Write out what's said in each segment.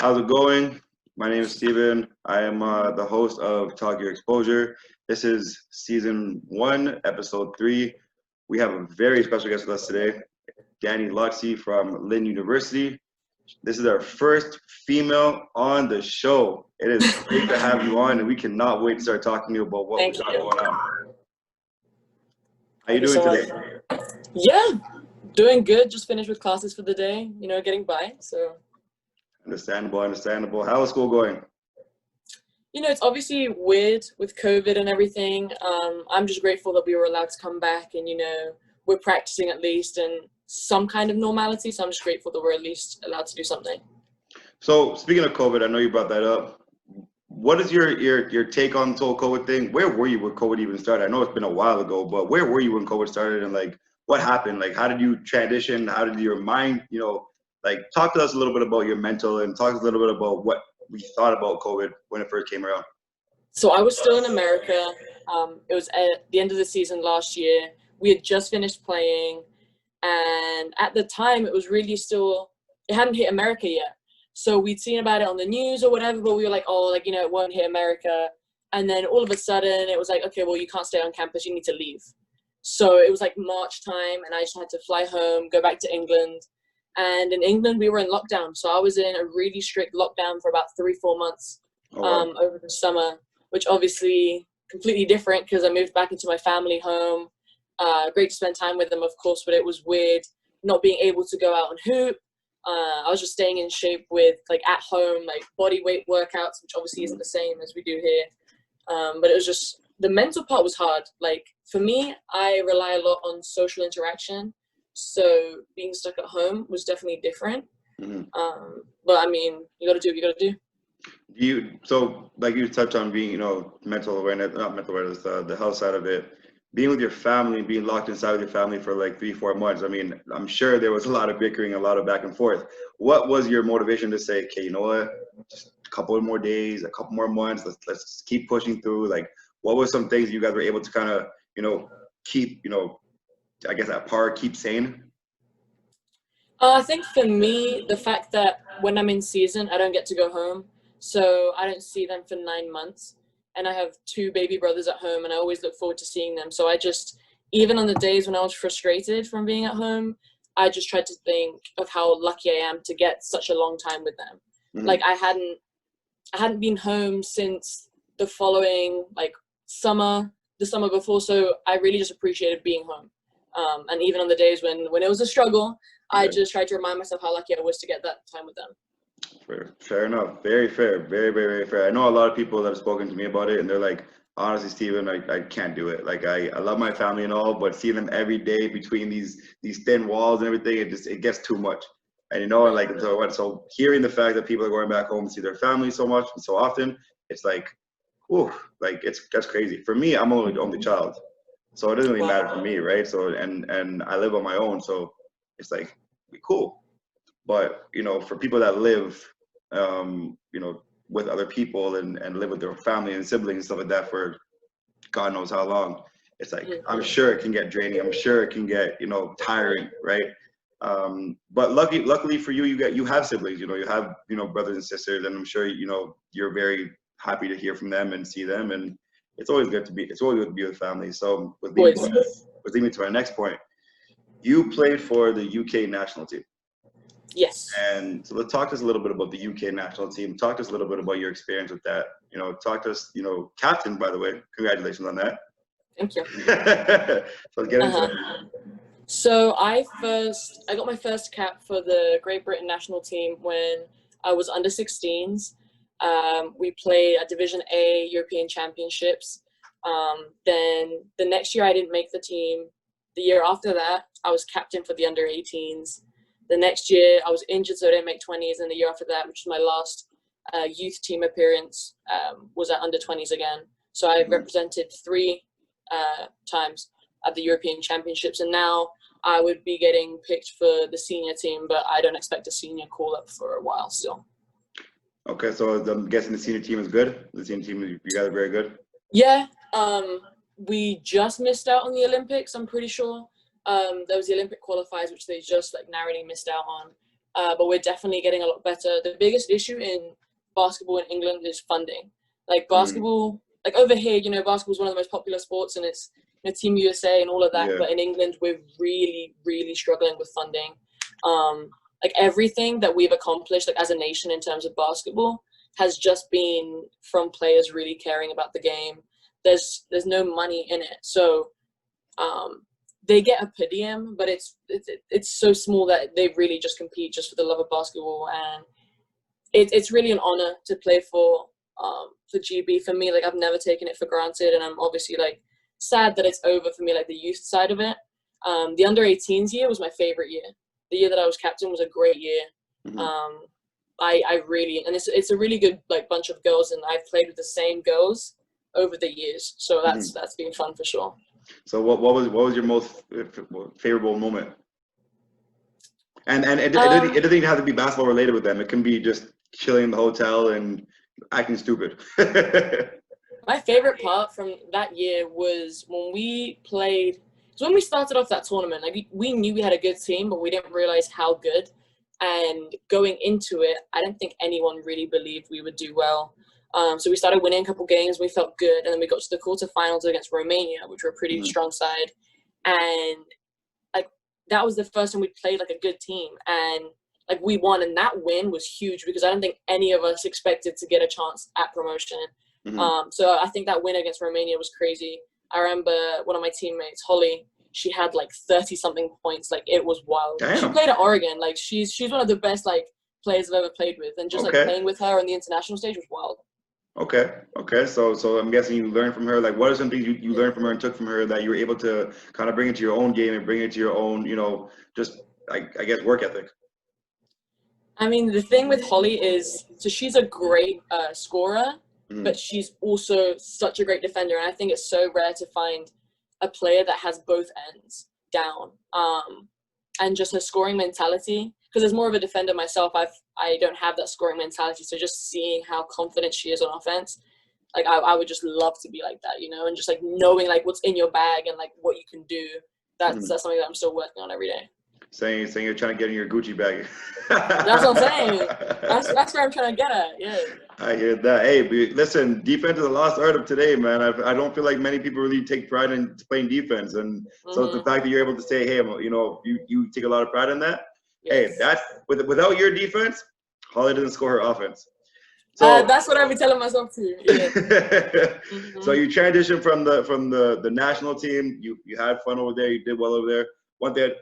How's it going? My name is Steven. I am the host of Talk Your Exposure. This is season 1, episode 3. We have a very special guest with us today, Dani Lozzi from Lynn University. This is our first female on the show. It is great to have you on, and we cannot wait to start talking to you about what we got going on. How you doing today? Yeah, doing good. Just finished with classes for the day, getting by. So Understandable. How is school going? It's obviously weird with COVID and everything. I'm just grateful that we were allowed to come back and, we're practicing at least in some kind of normality. So I'm just grateful that we're at least allowed to do something. So speaking of COVID, I know you brought that up. What is your take on the whole COVID thing? Where were you when COVID even started? I know it's been a while ago, but where were you when COVID started, and what happened? How did you transition? How did your mind, talk to us a little bit about your mental, and talk a little bit about what we thought about COVID when it first came around. So I was still in America. It was at the end of the season last year. We had just finished playing, and at the time it was really it hadn't hit America yet. So we'd seen about it on the news or whatever, but we were like, it won't hit America. And then all of a sudden it was like, okay, well, you can't stay on campus, you need to leave. So it was like March time, and I just had to fly home, go back to England. And in England, we were in lockdown. So I was in a really strict lockdown for about 3-4 months over the summer, which obviously completely different because I moved back into my family home. Great to spend time with them, of course, but it was weird not being able to go out and hoop. I was just staying in shape with at home, body weight workouts, which obviously isn't the same as we do here. But it was just, the mental part was hard. For me, I rely a lot on social interaction. So being stuck at home was definitely different. Mm-hmm. But I mean, you got to do what you got to do. You touched on being, mental awareness, not mental awareness, the health side of it, being with your family, being locked inside with your family for 3-4 months. I mean, I'm sure there was a lot of bickering, a lot of back and forth. What was your motivation to say, okay, you know what, just a couple more days, a couple more months, let's keep pushing through? What were some things you guys were able to kind of, keep, I guess at par, keep sane? I think for me, the fact that when I'm in season, I don't get to go home. So I don't see them for 9 months. And I have 2 baby brothers at home, and I always look forward to seeing them. So I just, even on the days when I was frustrated from being at home, I just tried to think of how lucky I am to get such a long time with them. Mm-hmm. I hadn't been home since the following the summer before. So I really just appreciated being home. And even on the days when it was a struggle, I just tried to remind myself how lucky I was to get that time with them. Fair enough. Very fair. Very, very, very fair. I know a lot of people that have spoken to me about it, and they're like, honestly, Steven, I can't do it. I love my family and all, but seeing them every day between these thin walls and everything, it gets too much. And so hearing the fact that people are going back home to see their family so much and so often, it's that's crazy. For me, I'm only the only child. So it doesn't really matter for me, right? So and I live on my own, so it's cool. But for people that live, with other people and live with their family and siblings and stuff like that for God knows how long, it's I'm sure it can get draining. I'm sure it can get tiring, right? But luckily for you, you have siblings. You have brothers and sisters, and I'm sure you're very happy to hear from them and see them, and it's always good to be with family. So with leading me to our next point, you played for the UK national team. Yes. And so let's talk to us a little bit about the UK national team. Talk to us a little bit about your experience with that. Talk to us, captain, by the way. Congratulations on that. Thank you. So let's get into it. So I got my first cap for the Great Britain national team when I was under 16s. We played at Division A European Championships. Then the next year I didn't make the team. The year after that, I was captain for the under 18s. The next year I was injured, so I didn't make 20s. And the year after that, which was my last youth team appearance, was at under 20s again. So I represented 3 times at the European Championships. And now I would be getting picked for the senior team, but I don't expect a senior call-up for a while still. Okay, so I'm guessing the senior team is good? The senior team, you guys are very good? Yeah, we just missed out on the Olympics, I'm pretty sure. There was the Olympic qualifiers, which they just narrowly missed out on. but we're definitely getting a lot better. The biggest issue in basketball in England is funding. Like basketball, like over here, you know, basketball is one of the most popular sports, and it's, you know, Team USA and all of that. Yeah. But in England, we're really, really struggling with funding. Like everything that we've accomplished, like as a nation in terms of basketball, has just been from players really caring about the game. There's no money in it, so they get a per diem, but it's so small that they really just compete just for the love of basketball, and it's really an honor to play for GB. For me, like I've never taken it for granted, and I'm obviously like sad that it's over for me, like the youth side of it. The under-18s year was my favorite year. The year that I was captain was a great year. I really, and it's a really good like bunch of girls, and I've played with the same girls over the years, so that's been fun for sure. So what was your most favorable moment? And it doesn't even have to be basketball related with them. It can be just chilling in the hotel and acting stupid. My favorite part from that year was when we played. So when we started off that tournament, like we knew we had a good team, but we didn't realize how good. And going into it, I didn't think anyone really believed we would do well. So we started winning a couple games. We felt good, and then we got to the quarterfinals against Romania, which were a pretty strong side. And like that was the first time we played like a good team, and like we won. And that win was huge because I don't think any of us expected to get a chance at promotion. So I think that win against Romania was crazy. I remember one of my teammates, Holly, she had like 30-something points. Like it was wild. Damn. She played at Oregon. Like she's one of the best like players I've ever played with, and just like playing with her on the international stage was wild. Okay. So I'm guessing you learned from her. Like, what are some things you learned from her and took from her that you were able to kind of bring it to your own game and bring it to your own, you know, just I guess work ethic? I mean, the thing with Holly is, so she's a great scorer, but she's also such a great defender. And I think it's so rare to find a player that has both ends down. And just her scoring mentality, because as more of a defender myself, I don't have that scoring mentality. So just seeing how confident she is on offense, like I would just love to be like that, you know, and just like knowing like what's in your bag and like what you can do. That's something that I'm still working on every day. Saying you're trying to get in your Gucci bag. That's what I'm saying. That's where I'm trying to get at. Yeah. I hear that. Hey, listen, defense is a lost art of today, man. I don't feel like many people really take pride in playing defense, and so the fact that you're able to say, hey, you know, you take a lot of pride in that. Yes. Hey, that's without your defense, Holly doesn't score her offense. So that's what I've been telling myself too. Yeah. So you transitioned from the national team. You had fun over there. You did well over there. One thing,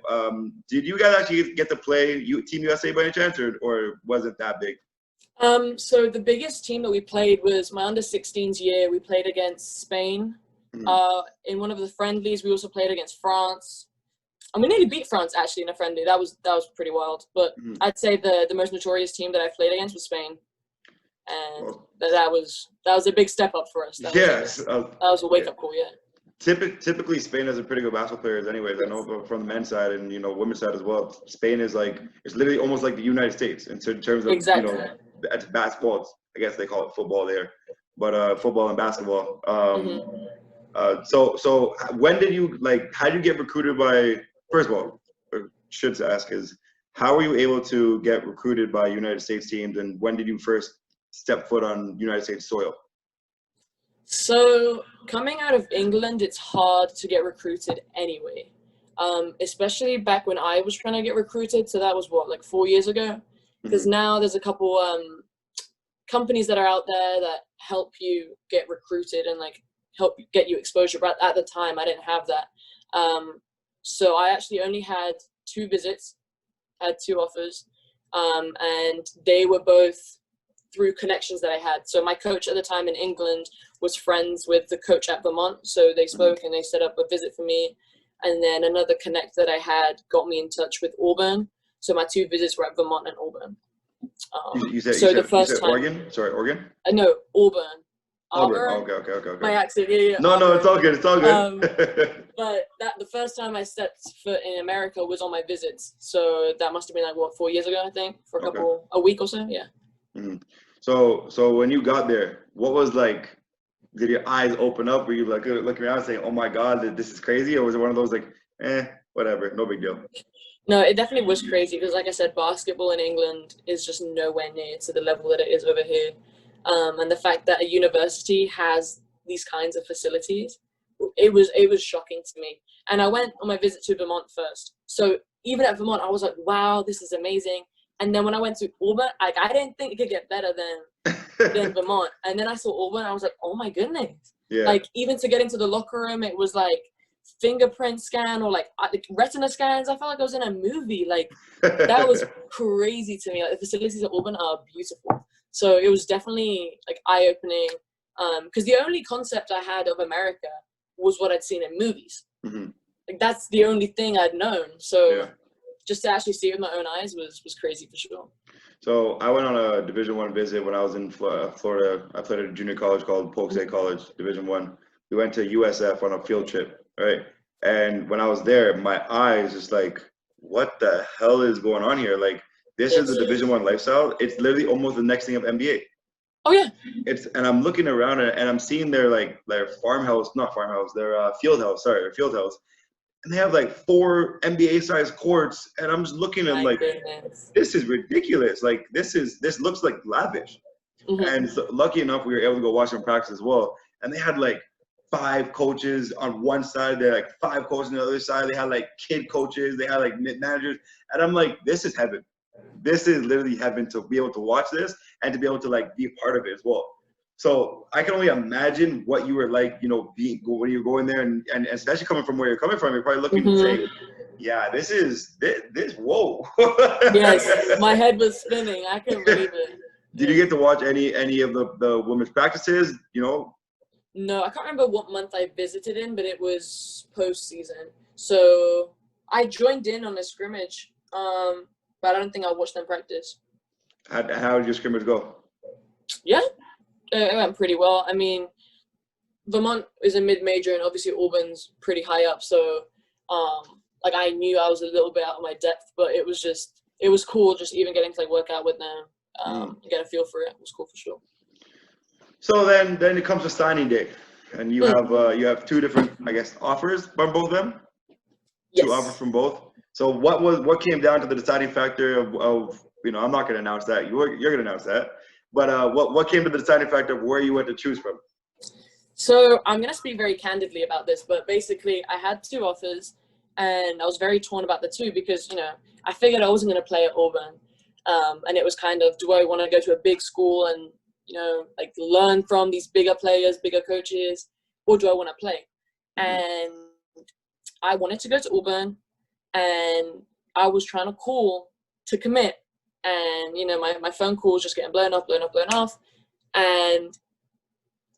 did you guys actually get to play Team USA by any chance, or was it that big? So the biggest team that we played was my under-16s year. We played against Spain. In one of the friendlies, we also played against France. And we nearly beat France actually in a friendly. That was pretty wild. But I'd say the most notorious team that I played against was Spain. And that was a big step up for us. That was a wake-up call, yeah. Typically, Spain has a pretty good basketball players anyways. I know from the men's side and, you know, women's side as well. Spain is like, it's literally almost like the United States in terms of, you know, it's basketball. I guess they call it football there. But football and basketball. So when did you, like, how did you get recruited by, first of all, should ask is, how were you able to get recruited by United States teams, and when did you first step foot on United States soil? So coming out of England, it's hard to get recruited anyway, especially back when I was trying to get recruited. So that was what, like 4 years ago? Because now there's a couple companies that are out there that help you get recruited and like help get you exposure. But at the time, I didn't have that. So I actually only had 2 visits, had 2 offers, and they were both through connections that I had. So my coach at the time in England was friends with the coach at Vermont. So they spoke and they set up a visit for me. And then another connect that I had got me in touch with Auburn. So my 2 visits were at Vermont and Auburn. You said Oregon? Sorry, Oregon? No, Auburn. Auburn. Okay. My accent, yeah. No, it's all good. It's all good. But the first time I stepped foot in America was on my visits. So that must have been like, what, 4 years ago, I think, for a week or so, yeah. So when you got there, what was like, did your eyes open up? Were you like looking around saying, oh my God, this is crazy? Or was it one of those like, whatever, no big deal? No, it definitely was crazy because, like I said, basketball in England is just nowhere near to the level that it is over here. And the fact that a university has these kinds of facilities, it was shocking to me. And I went on my visit to Vermont first. So even at Vermont, I was like, wow, this is amazing. And then when I went to Auburn, like I didn't think it could get better than Vermont. And then I saw Auburn, I was like, oh my goodness. Yeah. Like even to get into the locker room, it was like fingerprint scan or like retina scans. I felt like I was in a movie. Like that was crazy to me. Like the facilities at Auburn are beautiful. So it was definitely like eye-opening. Because the only concept I had of America was what I'd seen in movies. Mm-hmm. Like that's the only thing I'd known. So Yeah. just to actually see it with my own eyes was crazy for sure. So I went on a Division I visit when I was in Florida. I played at a junior college called Polk State College, Division I. We went to USF on a field trip, right? And when I was there, my eyes just like, what the hell is going on here? Like, this is the Division I lifestyle. It's literally almost the next thing of NBA. Oh yeah. And I'm looking around and I'm seeing their farmhouse, not farmhouse, their field house. Sorry, their field house. And they have like 4 NBA-sized courts, and I'm just looking at them like, this is ridiculous. Like this looks like lavish. Mm-hmm. And so, lucky enough, we were able to go watch them practice as well. And they had like 5 coaches on one side, they had like 5 coaches on the other side. They had like kid coaches, they had like managers, and I'm like, this is heaven. This is literally heaven to be able to watch this and to be able to like be a part of it as well. So I can only imagine what you were like, you know, when you're going there, and especially coming from where you're coming from, you're probably looking and saying, yeah, this whoa. Yes, my head was spinning. I couldn't believe it. Did you get to watch any of the women's practices, you know? No, I can't remember what month I visited in, but it was postseason. So I joined in on a scrimmage, but I don't think I watched them practice. How did your scrimmage go? Yeah. It went pretty well. I mean, Vermont is a mid-major, and obviously Auburn's pretty high up. So, like I knew I was a little bit out of my depth, but it was cool just even getting to like work out with them, get a feel for it. It was cool for sure. So then it comes to signing day, and you have 2 different, I guess, offers from both of them. Yes. 2 offers from both. So what came down to the deciding factor of you know, I'm not going to announce that. You're going to announce that. But what came to the deciding factor of where you went to choose from? So I'm going to speak very candidly about this, but basically I had 2 offers, and I was very torn about the 2 because, you know, I figured I wasn't going to play at Auburn. And it was kind of, do I want to go to a big school and, you know, like learn from these bigger players, bigger coaches, or do I want to play? And I wanted to go to Auburn, and I was trying to call to commit. And, you know, my phone call was just getting blown off. And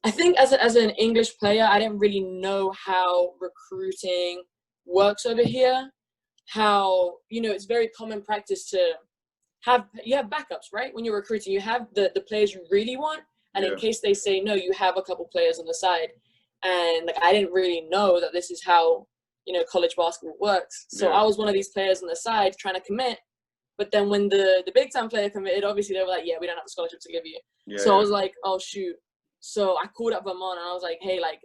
I think as an English player, I didn't really know how recruiting works over here. How, you know, it's very common practice to have backups, right? When you're recruiting, you have the players you really want. And in case they say no, you have a couple players on the side. And like, I didn't really know that this is how, you know, college basketball works. So I was one of these players on the side trying to commit. But then when the big-time player committed, obviously they were like, yeah, we don't have the scholarship to give you. I was like, oh, shoot. So I called up Vermont, and I was like, hey, like,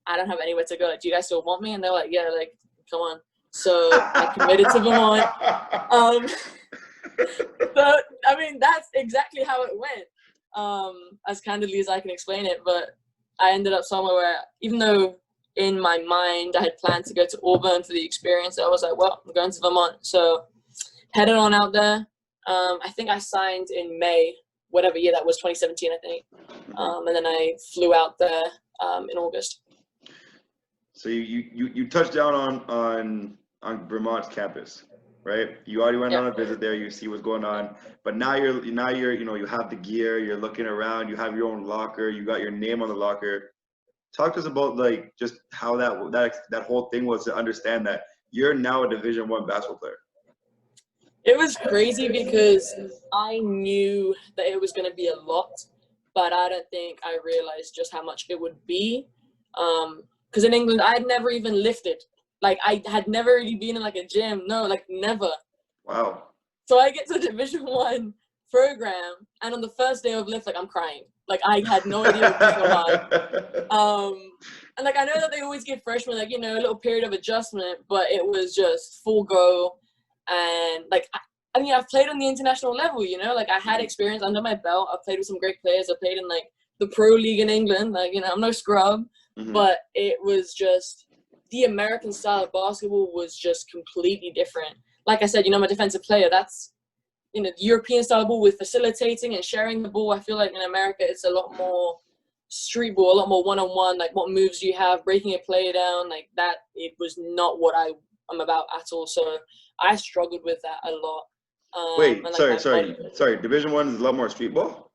I don't have anywhere to go. Do you guys still want me? And they were like, yeah, like, come on. So I committed to Vermont. So, I mean, that's exactly how it went, as candidly as I can explain it. But I ended up somewhere where, even though in my mind I had planned to go to Auburn for the experience, I was like, well, I'm going to Vermont. So headed on out there. I think I signed in May, whatever year that was, 2017, I think. And then I flew out there in August. So you touched down on Vermont's campus, right? You already went on a visit there. You see what's going on, but now you're you know, you have the gear. You're looking around. You have your own locker. You got your name on the locker. Talk to us about like just how that whole thing was to understand that you're now a Division I basketball player. It was crazy because I knew that it was going to be a lot, but I don't think I realized just how much it would be. Because in England, I had never even lifted. Like, I had never really been in, like, a gym. No, like, never. Wow. So I get to Division I program, and on the first day of lift, like, I'm crying. Like, I had no idea what was going on. And, like, I know that they always give freshmen, like, you know, a little period of adjustment, but it was just full go. And like, I mean, I've played on the international level, you know, like I had experience under my belt. I've played with some great players. I played in like the pro league in England. Like, you know, I'm no scrub, but it was just the American style of basketball was just completely different. Like I said, you know, I'm a defensive player. That's, you know, the European style ball with facilitating and sharing the ball. I feel like in America, it's a lot more street ball, a lot more one-on-one, like what moves you have, breaking a player down, like that. It was not what I'm about at all. So I struggled with that a lot. Wait, and, like, sorry. Division 1 is a lot more street ball?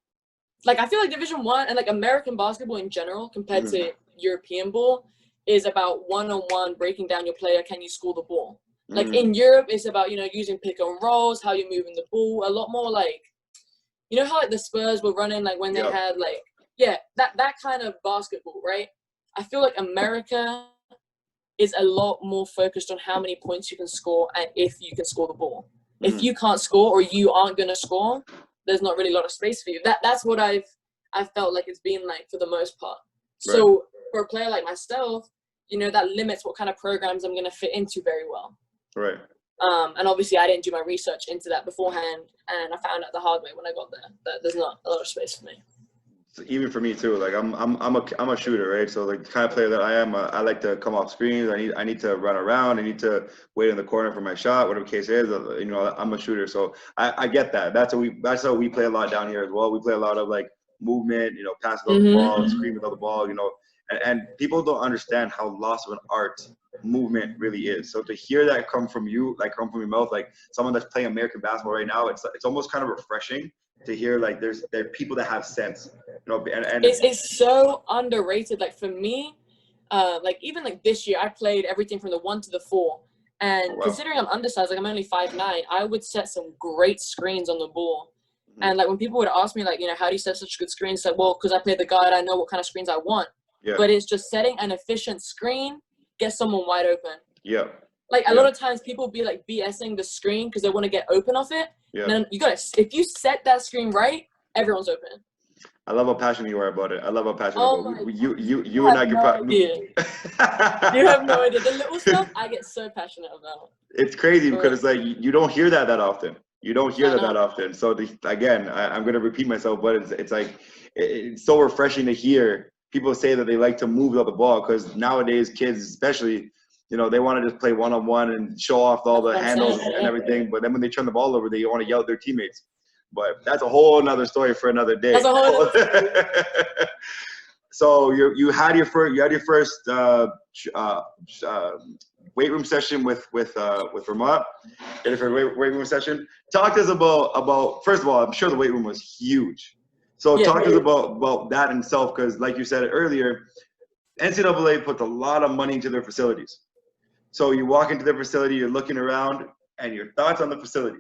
Like, I feel like Division 1 and like American basketball in general compared to European ball is about one-on-one, breaking down your player. Can you score the ball? Like in Europe, it's about, you know, using pick and rolls, how you're moving the ball. A lot more like, you know how like the Spurs were running, like when they had like, that kind of basketball, right? I feel like America is a lot more focused on how many points you can score and if you can score the ball. If you can't score or you aren't going to score, there's not really a lot of space for you. That's what I've felt like it's been like for the most part. So for a player like myself, you know, that limits what kind of programs I'm going to fit into very well. Right. And obviously I didn't do my research into that beforehand, and I found out the hard way when I got there that there's not a lot of space for me. So even for me too, like I'm a shooter, right? So like the kind of player that I am, I like to come off screens. I need to run around. I need to wait in the corner for my shot, whatever the case is. You know, I'm a shooter, so I get that. That's how we play a lot down here as well. We play a lot of like movement, you know, pass without the ball, screen without the ball, you know, and people don't understand how lost of an art movement really is. So to hear that come from you, like come from your mouth, like someone that's playing American basketball right now, it's almost kind of refreshing to hear like there are people that have sense, you know, and it's so underrated. Like for me, like even like this year, I played everything from the 1 to the 4, and considering I'm undersized, like I'm only 5'9", I would set some great screens on the ball. And like when people would ask me, like, you know, how do you set such good screens? It's like, well, because I play the guard, I know what kind of screens I want. But it's just setting an efficient screen, get someone wide open. Like a lot of times people be like BSing the screen because they want to get open off it. And then you gotta, if you set that screen right, everyone's open. I love how passionate you are about it. I love how passionate about it. You have and I can no idea. You have no idea. The little stuff I get so passionate about. It's crazy because it's like you don't hear that often. You don't hear that often. So again, I'm gonna repeat myself, but it's like it's so refreshing to hear people say that they like to move without the ball, because nowadays kids, especially, you know, they want to just play one-on-one and show off all the handles and everything. But then when they turn the ball over, they want to yell at their teammates. But that's a whole another story for another day. That's a whole other So you had your first weight room session with Vermont. You had your weight room session. Talk to us about first of all, I'm sure the weight room was huge. So talk to us about that in itself, because like you said earlier, NCAA puts a lot of money into their facilities. So you walk into their facility, you're looking around, and your thoughts on the facility.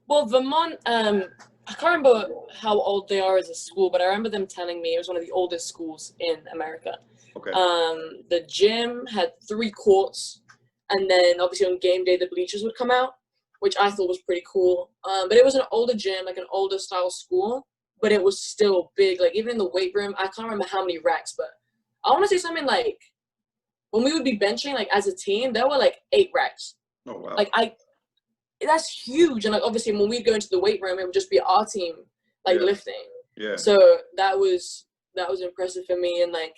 Well, Vermont, I can't remember how old they are as a school, but I remember them telling me it was one of the oldest schools in America. Okay. The gym had 3 courts, and then obviously on game day the bleachers would come out, which I thought was pretty cool. But it was an older gym, like an older style school, but it was still big. Like even in the weight room, I can't remember how many racks, but I want to say something like when we would be benching, like as a team, there were like 8 racks. Oh wow. Like that's huge. And like obviously when we'd go into the weight room, it would just be our team like lifting. Yeah. So that was impressive for me. And like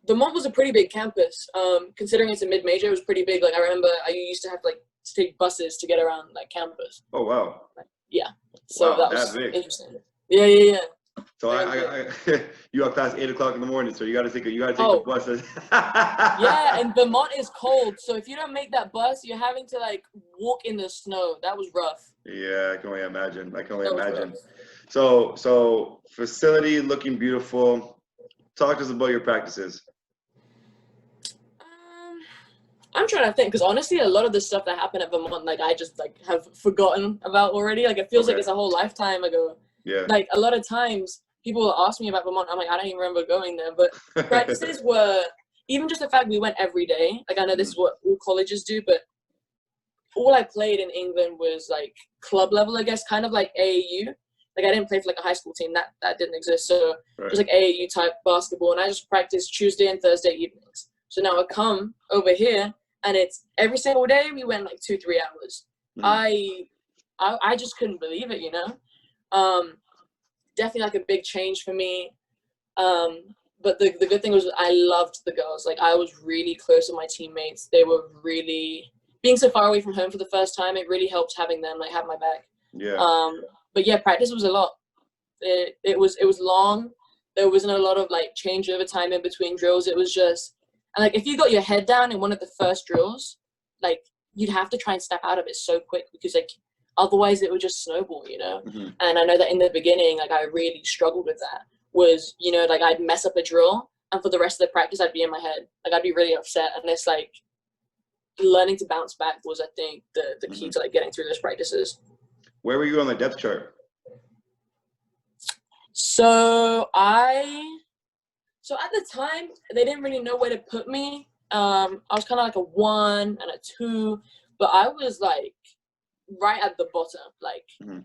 Vermont was a pretty big campus. Considering it's a mid-major, it was pretty big. Like I remember I used to have to take buses to get around like campus. Oh wow. Yeah. So wow, that was big. interesting. Yeah. So you up past 8 o'clock in the morning, so you got to take the buses. Yeah, and Vermont is cold, so if you don't make that bus, you're having to like walk in the snow. That was rough. Yeah, I can only imagine. So facility looking beautiful. Talk to us about your practices. I'm trying to think, because honestly, a lot of the stuff that happened at Vermont, like I just like have forgotten about already. Like it feels like it's a whole lifetime ago. Yeah. Like a lot of times people will ask me about Vermont. I'm like, I don't even remember going there. But practices were, even just the fact we went every day. Like I know this is what all colleges do, but all I played in England was like club level, I guess, kind of like AAU. Like I didn't play for like a high school team. That didn't exist. So it was like AAU type basketball. And I just practiced Tuesday and Thursday evenings. So now I come over here and it's every single day we went like 2-3 hours. Mhm. I just couldn't believe it, you know. Definitely like a big change for me. But the good thing was I loved the girls. Like I was really close with my teammates. They were really, being so far away from home for the first time, it really helped having them like have my back. Yeah. But yeah, practice was a lot. It was long. There wasn't a lot of like changeover time in between drills. It was just, and like if you got your head down in one of the first drills, like you'd have to try and snap out of it so quick, because like otherwise it would just snowball, you know. Mhm. And I know that in the beginning, like I really struggled with that. Was, you know, like I'd mess up a drill, and for the rest of the practice I'd be in my head, like I'd be really upset. And it's like learning to bounce back was, I think, the key Mhm. to like getting through those practices. Where were you on the depth chart? So at the time they didn't really know where to put me. I was kind of like a 1 and a 2, but I was like right at the bottom. Like, Mhm.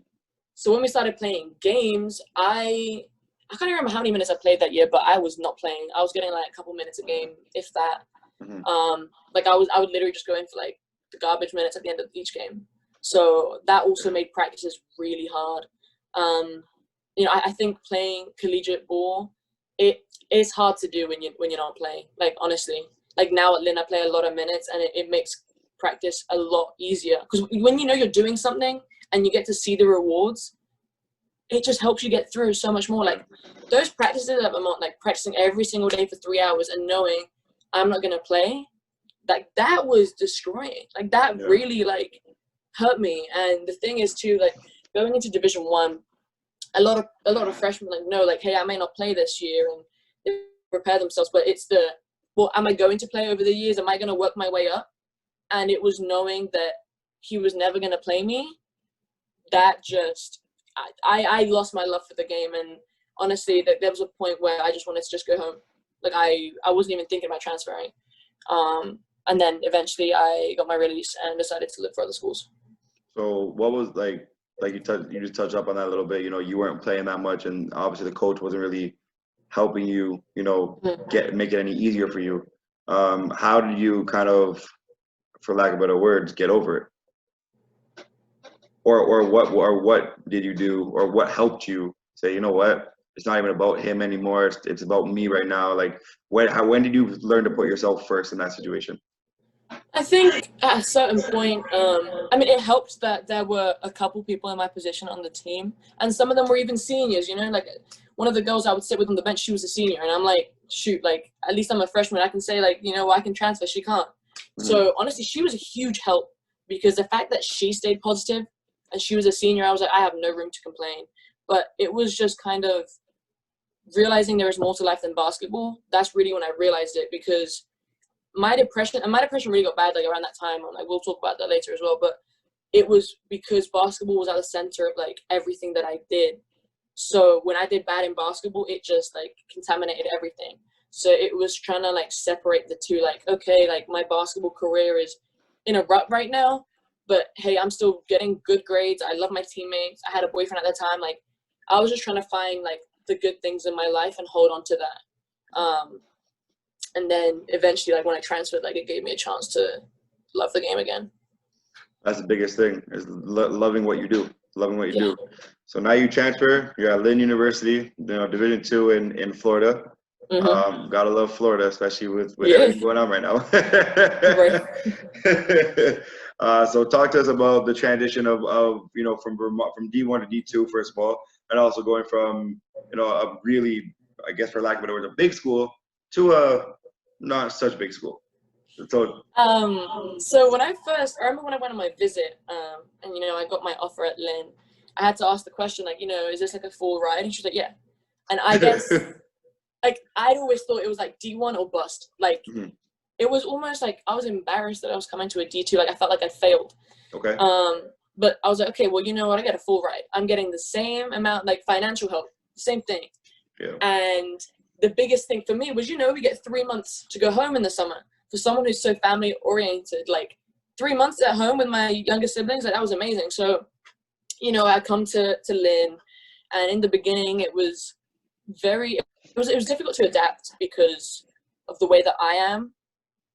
so when we started playing games, I can't even remember how many minutes I played that year, but I was not playing. I was getting like a couple minutes a game, if that. Mhm. Like I would literally just go in for like the garbage minutes at the end of each game. So that also made practices really hard. You know, I think playing collegiate ball, it is hard to do when you're not playing. Like honestly, like now at Lynn, I play a lot of minutes, and it makes practice a lot easier, because when you know you're doing something and you get to see the rewards, it just helps you get through so much more. Like those practices at Vermont, like practicing every single day for 3 hours and knowing I'm not gonna play, like that was destroying. Like that Yeah. really like hurt me. And the thing is too, like going into Division 1, a lot of freshmen like know like, hey, I may not play this year, and they prepare themselves. But it's the, well, am I going to play over the years? Am I going to work my way up? And it was knowing that he was never going to play me, that just I lost my love for the game. And honestly, there was a point where I just wanted to just go home. Like I wasn't even thinking about transferring. And then eventually I got my release and decided to look for other schools. So what was like you just touched up on that a little bit. You know, you weren't playing that much, and obviously the coach wasn't really helping you. You know, make it any easier for you. How did you kind of, for lack of better words, get over it? Or what did you do, or what helped you say, you know what, it's not even about him anymore. It's about me right now. Like when did you learn to put yourself first in that situation? I think at a certain point, I mean, it helped that there were a couple people in my position on the team, and some of them were even seniors, you know, like one of the girls I would sit with on the bench, she was a senior, and I'm like, shoot, like, at least I'm a freshman. I can say, like, you know, I can transfer. She can't. Mhm. So honestly, she was a huge help, because the fact that she stayed positive and she was a senior, I was like, I have no room to complain. But it was just kind of realizing there is more to life than basketball. That's really when I realized it, because my depression really got bad like around that time, and like we'll talk about that later as well. But it was because basketball was at the center of like everything that I did. So when I did bad in basketball, it just like contaminated everything. So it was trying to like separate the two. Like, okay, like my basketball career is in a rut right now, but hey, I'm still getting good grades. I love my teammates. I had a boyfriend at the time. Like I was just trying to find like the good things in my life and hold on to that. And then eventually, like when I transferred, like it gave me a chance to love the game again. That's the biggest thing, is loving what you do, loving what you Yeah. do. So now you transfer, you're at Lynn University, you know, Division 2 in Florida. Mm-hmm. Gotta love Florida, especially with Yeah. everything going on right now. Right. So talk to us about the transition of you know, from Vermont, from D1 to D2, first of all, and also going from, you know, a really, I guess for lack of a better word, a big school to a not such big school. So So I remember when I went on my visit, and you know, I got my offer at Lynn, I had to ask the question, like, you know, is this like a full ride? And she was like, yeah. And I guess, like, I'd always thought it was like D1 or bust. Like, Mhm. it was almost like I was embarrassed that I was coming to a D2. Like, I felt like I failed. Okay. But I was like, okay, well, you know what? I get a full ride. I'm getting the same amount, like financial help, same thing. Yeah. And the biggest thing for me was, you know, we get 3 months to go home in the summer. For someone who's so family oriented, like 3 months at home with my younger siblings, like that was amazing. So, you know, I come to Lynn, and in the beginning it was it was difficult to adapt because of the way that I am.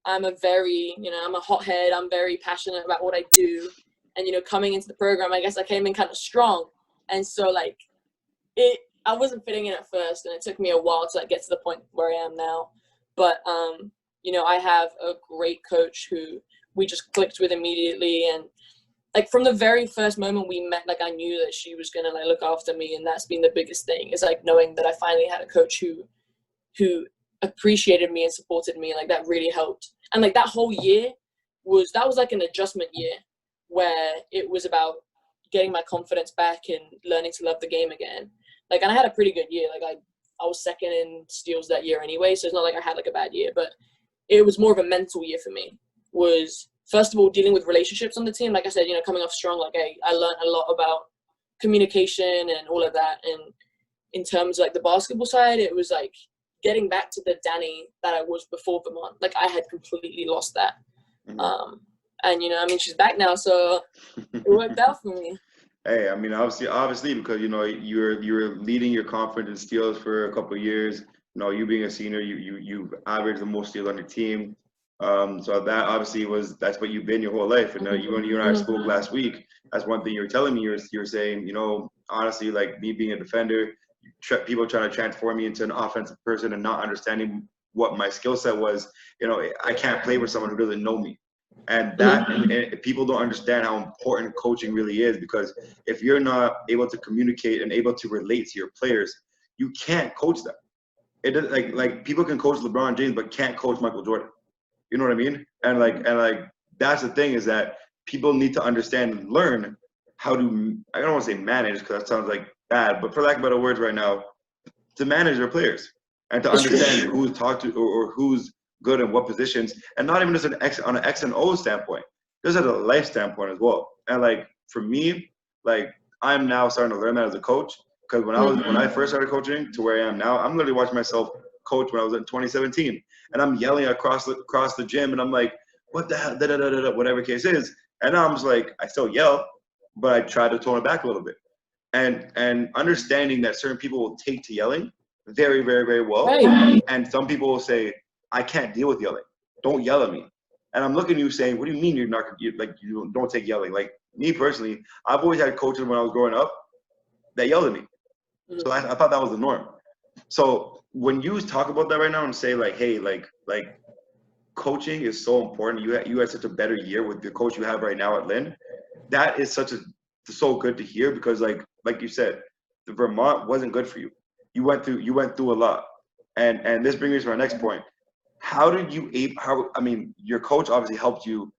I'm a hothead. I'm very passionate about what I do. And, coming into the program, I guess I came in kind of strong. And so, like, I wasn't fitting in at first, and it took me a while to, like, get to the point where I am now. But, I have a great coach who we just clicked with immediately. And, like, from the very first moment we met, like, I knew that she was going to, like, look after me. And that's been the biggest thing, is, like, knowing that I finally had a coach who appreciated me and supported me. Like, that really helped. And, like, that whole year was like an adjustment year where it was about getting my confidence back and learning to love the game again. Like, and I had a pretty good year. Like, I was second in steals that year anyway, so it's not like I had, like, a bad year. But it was more of a mental year for me. Was, first of all, dealing with relationships on the team. Like I said, coming off strong, like, I learned a lot about communication and all of that. And in terms of, like, the basketball side, it was, like, getting back to the Dani that I was before Vermont. Like, I had completely lost that. Mhm. And, she's back now, so it worked out for me. Hey, I mean, obviously, because you're leading your conference in steals for a couple of years. You being a senior, you've averaged the most steals on your team. So that obviously that's what you've been your whole life. And you and I spoke last week. That's one thing you were telling me. You're saying, honestly, like, me being a defender, people trying to transform me into an offensive person and not understanding what my skill set was. I can't play with someone who doesn't know me. And and people don't understand how important coaching really is, because if you're not able to communicate and able to relate to your players, you can't coach them. It does, like people can coach LeBron James but can't coach Michael Jordan. You know what I mean? And that's the thing, is that people need to understand and learn how to, I don't want to say manage, because that sounds like bad, but for lack of better words right now, to manage their players and to understand who's talked to or who's good in what positions, and not even just on an X and O standpoint, just at a life standpoint as well. And, like, for me, like, I'm now starting to learn that as a coach, because when I first started coaching to where I am now, I'm literally watching myself coach when I was in 2017, and I'm yelling across the gym, and I'm like, what the hell, whatever case is. And now I'm just like, I still yell, but I try to tone it back a little bit, and understanding that certain people will take to yelling very, very, very well. Right. And some people will say, I can't deal with yelling. Don't yell at me. And I'm looking at you saying, what do you mean you don't take yelling? Like, me personally, I've always had coaches when I was growing up that yelled at me. So I thought that was the norm. So when you talk about that right now and say, like, hey, like coaching is so important. You had such a better year with the coach you have right now at Lynn. That is so good to hear, because like you said, the Vermont wasn't good for you. You went through a lot. And this brings me to our next point. Your coach obviously helped you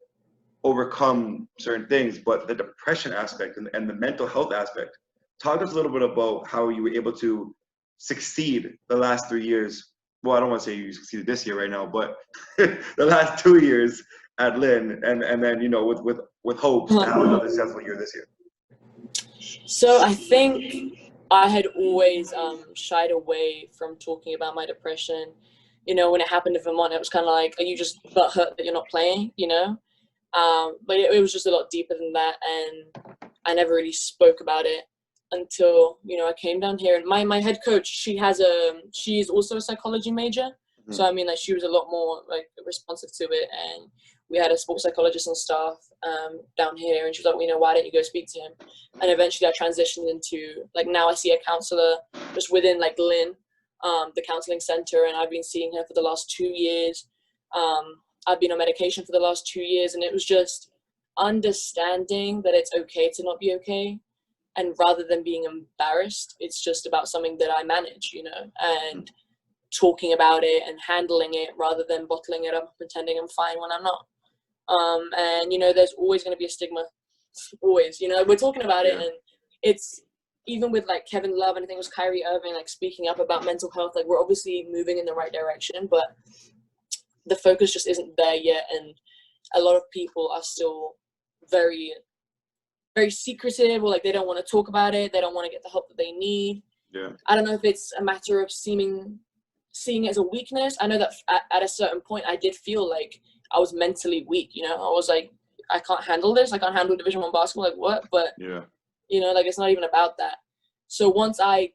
overcome certain things, but the depression aspect and the mental health aspect, talk to us a little bit about how you were able to succeed the last 3 years. Well, I don't want to say you succeeded this year right now, but the last 2 years at Lynn, and then, with hopes to have another successful year this year. So I think I had always shied away from talking about my depression. When it happened to Vermont, it was kind of like, are you just butthurt that you're not playing, But it was just a lot deeper than that, and I never really spoke about it until, I came down here. And my head coach, she's also a psychology major. Mm-hmm. So, like, she was a lot more, like, responsive to it. And we had a sports psychologist on staff down here, and she was like, why don't you go speak to him? And eventually I transitioned into, like, now I see a counselor just within, like, Lynn, the counseling center, and I've been seeing her for the last 2 years. I've been on medication for the last 2 years, and it was just understanding that it's okay to not be okay. And rather than being embarrassed, it's just about something that I manage, and talking about it and handling it rather than bottling it up and pretending I'm fine when I'm not. And, there's always going to be a stigma. Always, we're talking about it, and it's even with, like, Kevin Love, and I think it was Kyrie Irving, like, speaking up about mental health. Like, we're obviously moving in the right direction, but the focus just isn't there yet. And a lot of people are still very, very secretive, or, like, they don't want to talk about it. They don't want to get the help that they need. Yeah. I don't know if it's a matter of seeing it as a weakness. I know that at a certain point I did feel like I was mentally weak, I was like, I can't handle this. I can't handle Division I basketball. Like, what? But, like, it's not even about that. So once I,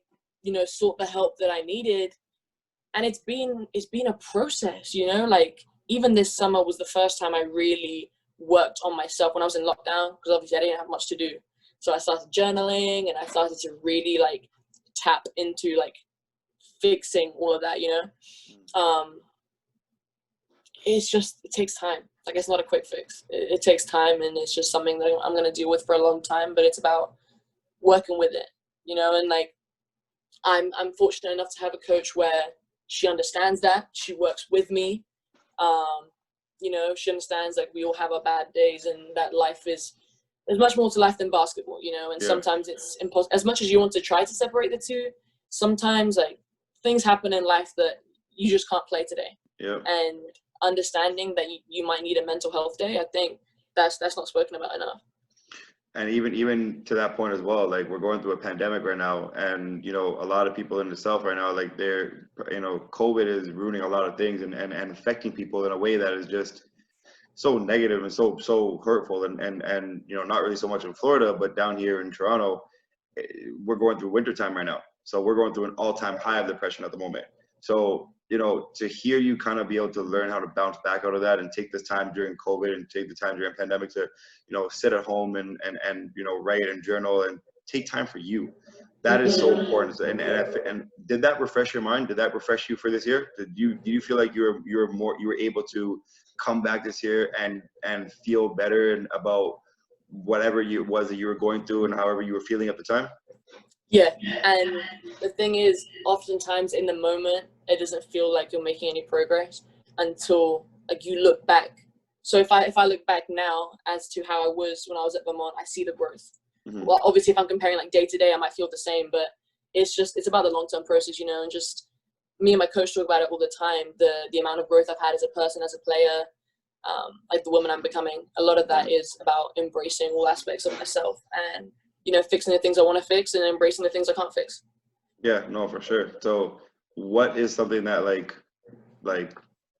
sought the help that I needed, and it's been a process, like, even this summer was the first time I really worked on myself when I was in lockdown, because obviously I didn't have much to do. So I started journaling, and I started to really like tap into like fixing all of that, you know. It's just, it takes time. Like, it's not a quick fix. It takes time, and it's just something that I'm going to deal with for a long time, but it's about working with it, you know. And like, I'm fortunate enough to have a coach where she understands that. She works with me. You know, she understands like we all have our bad days, and that life is, there's much more to life than basketball, you know. And sometimes it's impossible. As much as you want to try to separate the two, sometimes like things happen in life that you just can't play today. And understanding that you might need a mental health day, I think that's not spoken about enough. And even to that point as well, like, we're going through a pandemic right now, and, you know, a lot of people in the South right now, like, they're, you know, COVID is ruining a lot of things and affecting people in a way that is just so negative and so hurtful, and you know, not really so much in Florida, but down here in Toronto, we're going through wintertime right now. So we're going through an all-time high of depression at the moment. So, you know, to hear you kind of be able to learn how to bounce back out of that and take this time during COVID and take the time during pandemic to, you know, sit at home and you know, write and journal and take time for you. That is so important. And did that refresh your mind? Did that refresh you for this year? Did you feel like you were able to come back this year and feel better and about whatever it was that you were going through and however you were feeling at the time? Yeah, and the thing is, oftentimes in the moment, it doesn't feel like you're making any progress until like you look back. So if I look back now as to how I was when I was at Vermont, I see the growth. Well, obviously, if I'm comparing like day to day, I might feel the same, but it's about the long-term process, you know. And just me and my coach talk about it all the time. The amount of growth I've had as a person, as a player, like the woman I'm becoming. A lot of that is about embracing all aspects of myself and, you know, fixing the things I want to fix and embracing the things I can't fix. Yeah, no, for sure. So what is something that like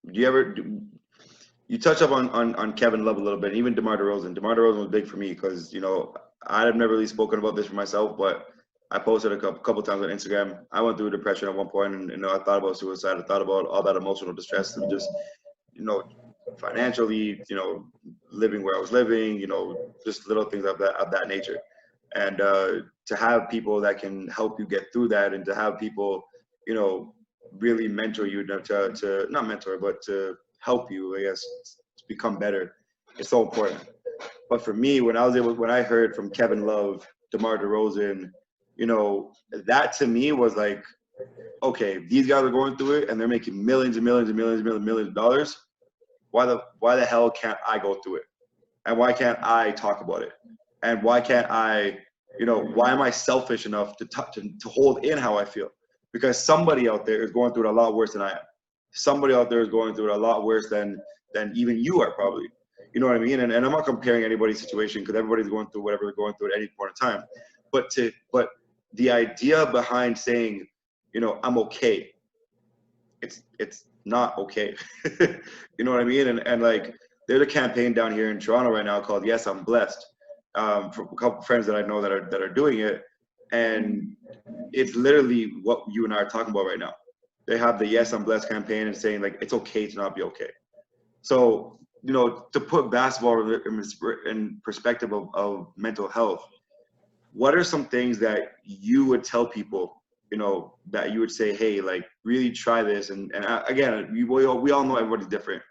you touch up on Kevin Love a little bit, and even DeMar DeRozan. DeMar DeRozan was big for me because, you know, I've never really spoken about this for myself, but I posted a couple times on Instagram. I went through depression at one point, and, you know, I thought about suicide. I thought about all that emotional distress and just, you know, financially, you know, living where I was living, you know, just little things of that nature. And to have people that can help you get through that, and to have people, you know, really mentor you to not mentor, but to help you, I guess, to become better, it's so important. But for me, when I heard from Kevin Love, DeMar DeRozan, you know, that to me was like, okay, these guys are going through it and they're making millions and millions and millions and millions of dollars. Why the hell can't I go through it? And why can't I talk about it? And why can't I, you know, why am I selfish enough to hold in how I feel? Because somebody out there is going through it a lot worse than I am. Somebody out there is going through it a lot worse than even you are, probably. You know what I mean? And I'm not comparing anybody's situation, because everybody's going through whatever they're going through at any point in time. But the idea behind saying, you know, I'm okay, it's not okay. You know what I mean? And like, there's a campaign down here in Toronto right now called Yes, I'm Blessed. For a couple of friends that I know that are doing it, and it's literally what you and I are talking about right now. They have the Yes, I'm Blessed campaign and saying like it's okay to not be okay. So, you know, to put basketball in perspective of mental health, what are some things that you would tell people, you know, that you would say, hey, like, really try this? And again, we all know everybody's different.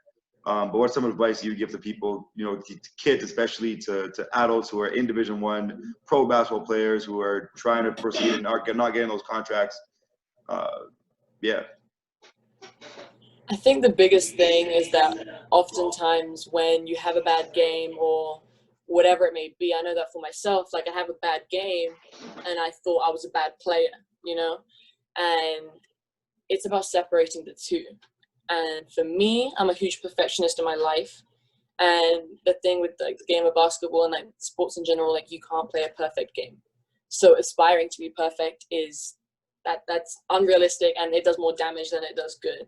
But what's some advice you give to people, you know, to kids, especially to adults who are in Division I, pro basketball players who are trying to proceed and not getting those contracts? Yeah. I think the biggest thing is that oftentimes when you have a bad game or whatever it may be, I know that for myself, like I have a bad game and I thought I was a bad player, you know, and it's about separating the two. And for me, I'm a huge perfectionist in my life. And the thing with like the game of basketball and like sports in general, like you can't play a perfect game. So aspiring to be perfect is that's unrealistic, and it does more damage than it does good.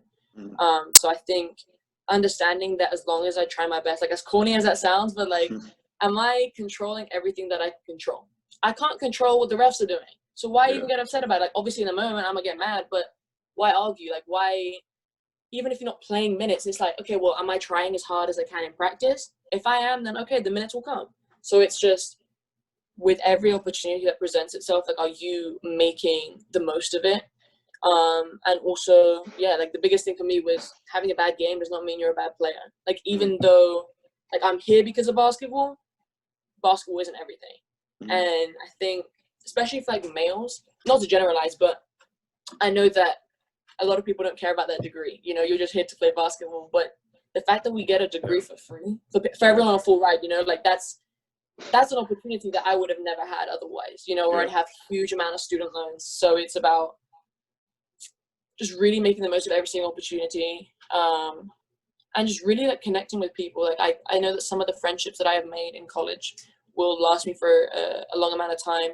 So I think understanding that as long as I try my best, like as corny as that sounds, but like, am I controlling everything that I can control? I can't control what the refs are doing. So why even get upset about it? Like, obviously in the moment I'm gonna get mad, but why argue? Like, why, even if you're not playing minutes, it's like, okay, well, am I trying as hard as I can in practice? If I am, then okay, the minutes will come. So it's just, with every opportunity that presents itself, like, are you making the most of it? And also, yeah, like the biggest thing for me was having a bad game does not mean you're a bad player. Like, even though, like, I'm here because of basketball isn't everything. And I think, especially for like males, not to generalize, but I know that a lot of people don't care about that degree. You know, you're just here to play basketball. But the fact that we get a degree for free, for everyone on a full ride, you know, like that's an opportunity that I would have never had otherwise, you know, or I'd have a huge amount of student loans. So it's about just really making the most of every single opportunity, and just really like connecting with people. Like I know that some of the friendships that I have made in college will last me for a long amount of time.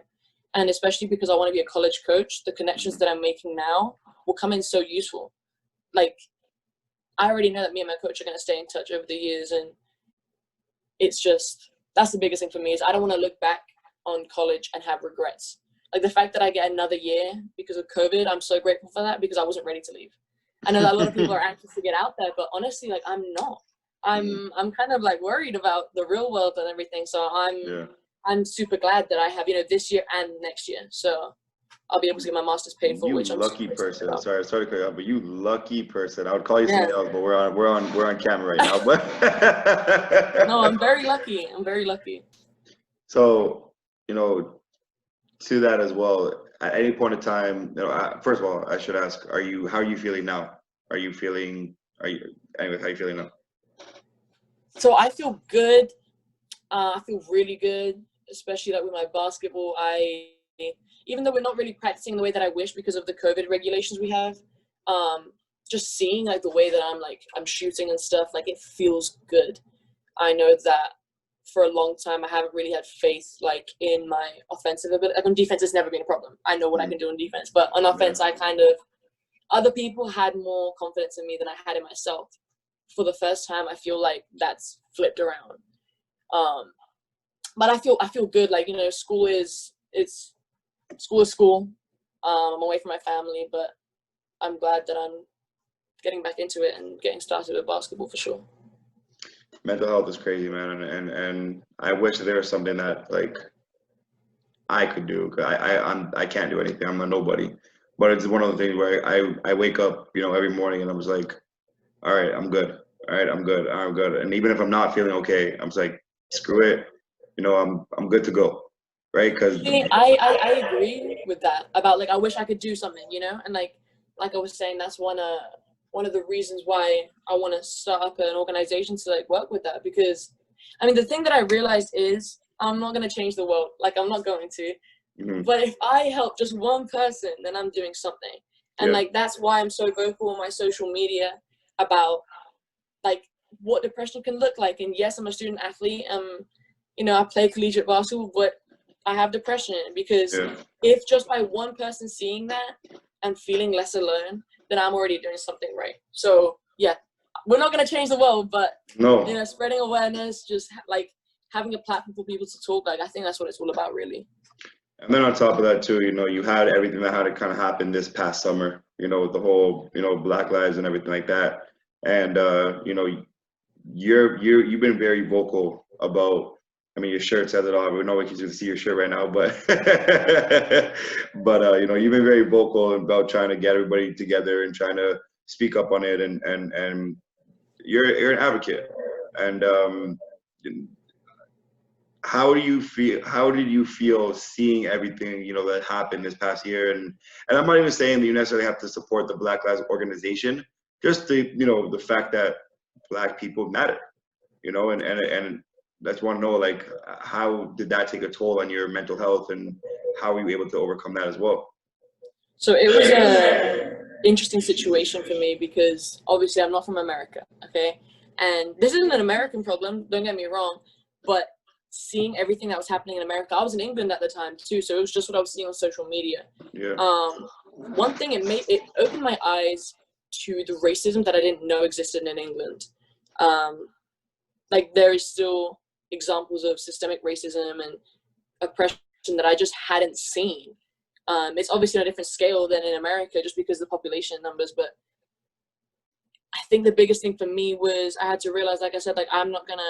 And especially because I want to be a college coach, the connections that I'm making now will come in so useful. Like, I already know that me and my coach are going to stay in touch over the years. And it's just, that's the biggest thing for me, is I don't want to look back on college and have regrets. Like, the fact that I get another year because of COVID, I'm so grateful for that, because I wasn't ready to leave. I know that a lot of people are anxious to get out there, but honestly, like, I'm not. I'm kind of like worried about the real world and everything. So I'm super glad that I have, you know, this year and next year. So I'll be able to get my master's paid for, which I'm lucky super person. about. Sorry to cut you off, but you lucky person. I would call you something else, but we're on camera right now. But no, I'm very lucky. I'm very lucky. So, you know, to that as well, at any point in time, you know, first of all, I should ask, how are you feeling now? How are you feeling now? So I feel good. I feel really good, especially like with my basketball. Even though we're not really practicing the way that I wish because of the COVID regulations we have, just seeing like the way that I'm shooting and stuff, like, it feels good. I know that for a long time I haven't really had faith like in my offensive ability. Like, on defense, it's never been a problem. I know what I can do on defense, but on offense, other people had more confidence in me than I had in myself. For the first time, I feel like that's flipped around. But I feel good. Like, you know, school is school. I'm away from my family, but I'm glad that I'm getting back into it and getting started with basketball for sure. Mental health is crazy, man, and I wish there was something that like I could do. I can't do anything. I'm a nobody. But it's one of the things where I wake up, you know, every morning and I'm just like, all right, I'm good. All right, I'm good. I'm good. And even if I'm not feeling okay, I'm just like, screw it. You know, I'm good to go. Right? Because I agree with that about, like, I wish I could do something, you know, and like I was saying, that's one of the reasons why I want to start up an organization to like work with that. Because I mean, the thing that I realized is I'm not going to change the world. Like, I'm not going to. But if I help just one person, then I'm doing something. And like, that's why I'm so vocal on my social media about like what depression can look like. And yes, I'm a student athlete. You know, I play collegiate basketball, but I have depression. Because if just by one person seeing that and feeling less alone, then I'm already doing something right. So yeah, we're not going to change the world, but you know, spreading awareness, just like having a platform for people to talk, like, I think that's what it's all about, really. And then on top of that too, you know, you had everything that had to kind of happen this past summer, you know, with the whole, you know, Black Lives and everything like that. And you know, you've been very vocal about, I mean, your shirt says it all. We know we can see your shirt right now, but but you know, you've been very vocal about trying to get everybody together and trying to speak up on it, and you're an advocate. And how do you feel? How did you feel seeing everything, you know, that happened this past year? And I'm not even saying that you necessarily have to support the Black Lives organization, just the, you know, the fact that Black people matter, you know, and I just want to know, like, how did that take a toll on your mental health, and how were you able to overcome that as well? So it was an interesting situation for me, because obviously I'm not from America, okay? And this isn't an American problem, don't get me wrong, but seeing everything that was happening in America, I was in England at the time too, so it was just what I was seeing on social media. One thing, it opened my eyes to the racism that I didn't know existed in England. Like, there is still examples of systemic racism and oppression that I just hadn't seen. It's obviously on a different scale than in America, just because of the population numbers, but I think the biggest thing for me was I had to realize, like I said, like I'm not gonna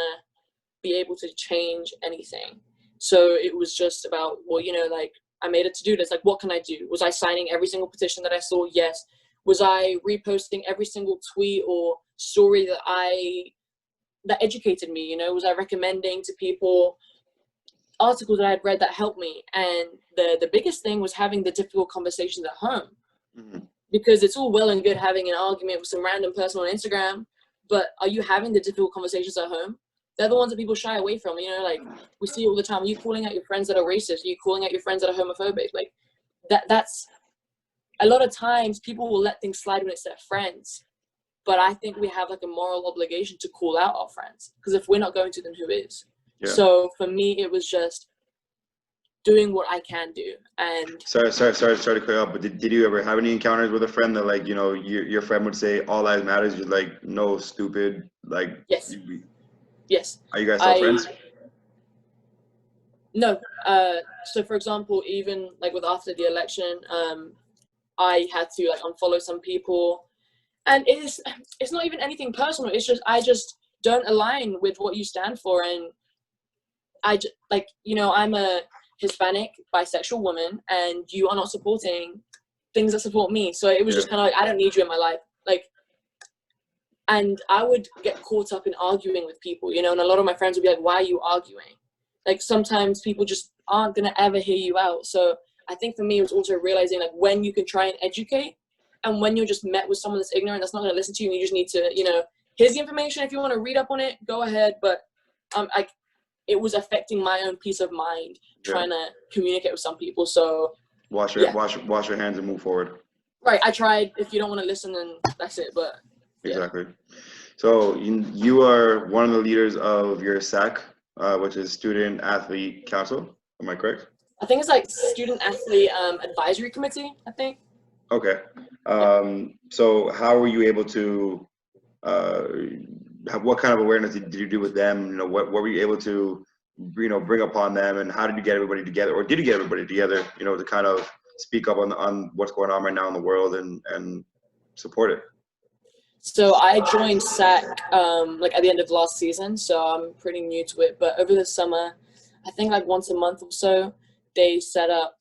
be able to change anything. So it was just about, well, you know, like I made a to-do list. Like, what can I do? Was I signing every single petition that I saw? Yes. Was I reposting every single tweet or story that educated me? You know, was I recommending to people articles that I had read that helped me? And the biggest thing was having the difficult conversations at home. Mm-hmm. Because it's all well and good having an argument with some random person on Instagram, but are you having the difficult conversations at home? They're the ones that people shy away from, you know, like we see all the time. Are you calling out your friends that are racist? Are you calling out your friends that are homophobic? Like that's a lot of times people will let things slide when it's their friends. But I think we have like a moral obligation to call out our friends, because if we're not going to, then who is? Yeah. So for me, it was just doing what I can do. And sorry to clear up, but did you ever have any encounters with a friend that, like, you know, your friend would say all lives matters, you're like, no, stupid, like? Yes. Yes. Are you guys still friends? No. So for example, even like with after the election, I had to like unfollow some people, and it's not even anything personal. It's just I just don't align with what you stand for, and I just, like, you know, I'm a Hispanic bisexual woman, and you are not supporting things that support me. So it was just kind of like, I don't need you in my life. Like, and I would get caught up in arguing with people, you know, and a lot of my friends would be like, why are you arguing? Like, sometimes people just aren't going to ever hear you out. So I think for me, it was also realizing like when you can try and educate, and when you're just met with someone that's ignorant, that's not going to listen to you, and you just need to, you know, here's the information. If you want to read up on it, go ahead. But it was affecting my own peace of mind trying to communicate with some people. So wash your hands and move forward. Right. I tried. If you don't want to listen, then that's it. But exactly. So you are one of the leaders of your SAC, which is Student Athlete Council. Am I correct? I think it's like Student Athlete Advisory Committee, I think. Okay. So how were you able to what kind of awareness did you do with them? You know, what were you able to, you know, bring upon them, and how did you get everybody together, or did you get everybody together, you know, to kind of speak up on what's going on right now in the world and support it? So I joined SAC like at the end of last season, so I'm pretty new to it. But over the summer, I think like once a month or so, they set up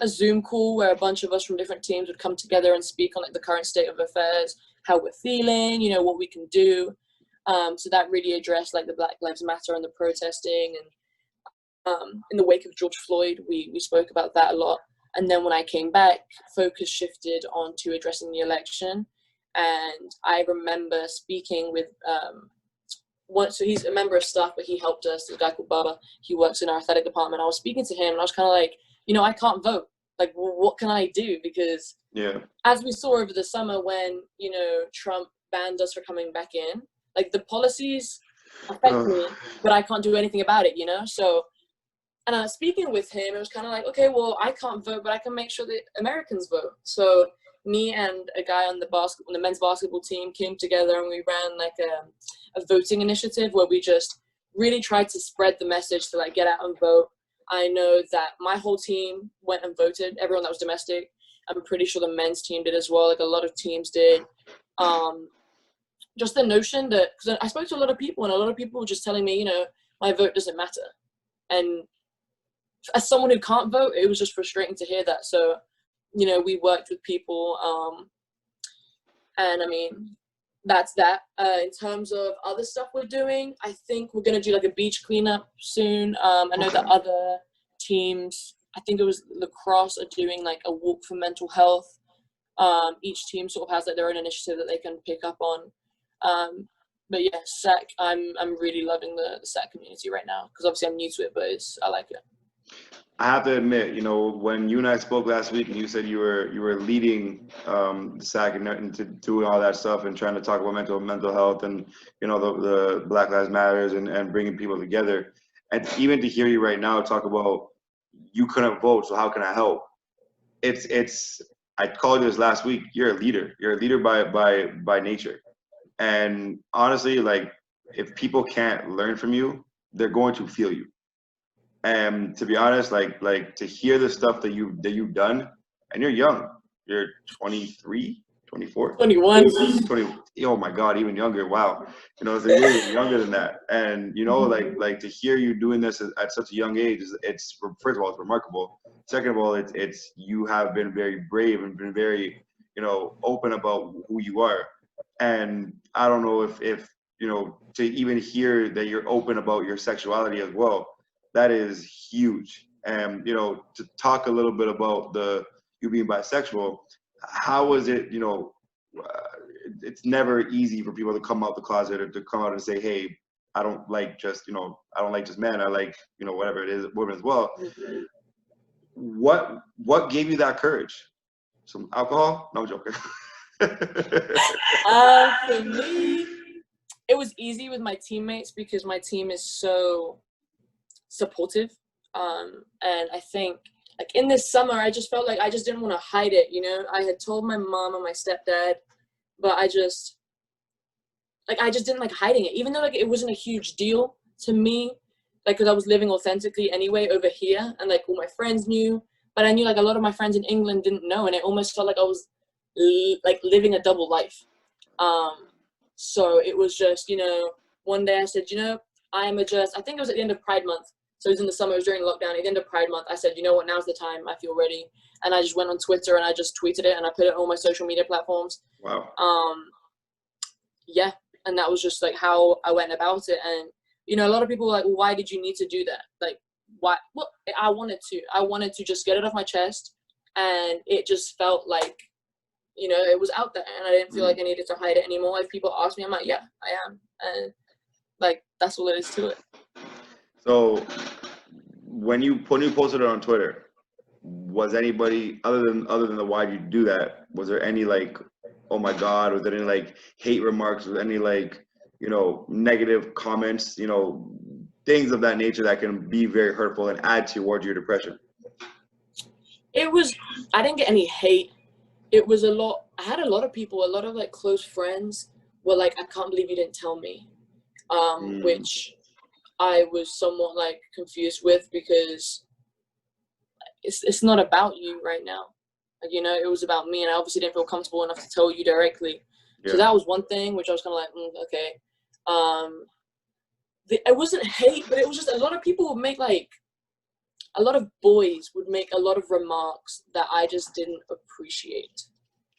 a Zoom call where a bunch of us from different teams would come together and speak on like the current state of affairs, how we're feeling, you know, what we can do. So that really addressed like the Black Lives Matter and the protesting, and in the wake of George Floyd, we spoke about that a lot. And then when I came back, focus shifted on to addressing the election. And I remember speaking with so he's a member of staff, but he helped us, a guy called Baba. He works in our athletic department. I was speaking to him, and I was kind of like, you know, I can't vote. Like, well, what can I do? Because as we saw over the summer when, you know, Trump banned us for coming back in, like the policies affect me, but I can't do anything about it, you know? So, and speaking with him, it was kind of like, okay, well, I can't vote, but I can make sure that Americans vote. So me and a guy on the men's basketball team came together, and we ran like a voting initiative where we just really tried to spread the message to like get out and vote. I know that my whole team went and voted, everyone that was domestic. I'm pretty sure the men's team did as well. Like a lot of teams did. Just the notion that, because I spoke to a lot of people, and a lot of people were just telling me, you know, my vote doesn't matter. And as someone who can't vote, it was just frustrating to hear that. So, you know, we worked with people, and I mean, that's that. In terms of other stuff we're doing, I think we're going to do like a beach cleanup soon. I know that other teams, I think it was lacrosse, are doing like a walk for mental health. Each team sort of has like their own initiative that they can pick up on. But yeah, SAC, I'm really loving the SAC community right now, because obviously I'm new to it, but I like it. I have to admit, you know, when you and I spoke last week, and you said you were leading the SAC and to doing all that stuff and trying to talk about mental health and, you know, the Black Lives Matters and bringing people together, and even to hear you right now talk about you couldn't vote, so how can I help? It's I called you this last week. You're a leader. You're a leader by nature, and honestly, like, if people can't learn from you, they're going to feel you. And to be honest, like to hear the stuff that you've done, and you're young, you're 23, 24? 21. 20. Oh my God, even younger. Wow. So you're even younger than that. And, like to hear you doing this at such a young age, it's first of all, it's remarkable. Second of all, it's you have been very brave and been very, open about who you are. And I don't know if to even hear that you're open about your sexuality as well, that is huge. And, to talk a little bit about you being bisexual, how was it, it's never easy for people to come out the closet or to come out and say, hey, I don't like just men. I like, whatever it is, women as well. What gave you that courage? Some alcohol? No, I'm joking. For me, it was easy with my teammates because my team is so supportive. And I think like in this summer, I just felt like I just didn't want to hide it. I had told my mom and my stepdad, but I just didn't like hiding it, even though like it wasn't a huge deal to me, like because I was living authentically anyway over here, and like all my friends knew, but I knew like a lot of my friends in England didn't know, and it almost felt like I was like living a double life. So it was just, one day I said, I think it was at the end of Pride Month. So it was in the summer, it was during lockdown. At the end of Pride Month, I said, you know what, now's the time. I feel ready. And I just went on Twitter and I just tweeted it and I put it on all my social media platforms. Wow. Yeah. And that was just like how I went about it. And, a lot of people were like, well, why did you need to do that? Like, why? Well, I wanted to just get it off my chest. And it just felt like, it was out there and I didn't feel like I needed to hide it anymore. If people ask me, I'm like, yeah, I am. And like, that's all it is to it. So when you posted it on Twitter, was anybody other than the why you do that, was there any like, oh my God, was there any like hate remarks, was there any like, negative comments, things of that nature that can be very hurtful and add towards your depression? I didn't get any hate. It was I had a lot of people, a lot of like close friends were like, I can't believe you didn't tell me, which I was somewhat like confused with because it's not about you right now. Like, it was about me, and I obviously didn't feel comfortable enough to tell you directly. Yeah. So that was one thing, which I was kind of like, okay. It wasn't hate, but it was just a lot of people would make like, a lot of boys would make a lot of remarks that I just didn't appreciate.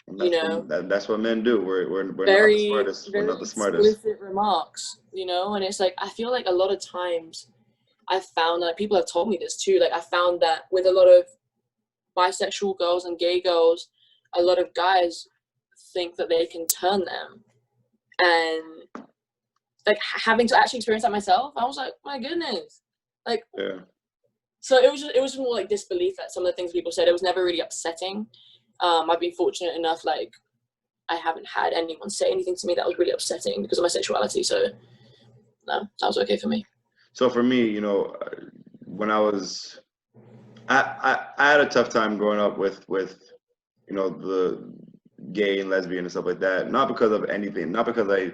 That's what men do. We're very, not the smartest. We're not the smartest. Explicit remarks, and it's like I feel like a lot of times I found that people have told me this too. Like I found that with a lot of bisexual girls and gay girls, a lot of guys think that they can turn them, and like having to actually experience that myself, I was like, my goodness, like. Yeah. So it was more like disbelief at some of the things people said. It was never really upsetting. I've been fortunate enough, like, I haven't had anyone say anything to me that was really upsetting because of my sexuality. So, no, that was okay for me. So for me, when I had a tough time growing up with the gay and lesbian and stuff like that. Not because of anything, not because I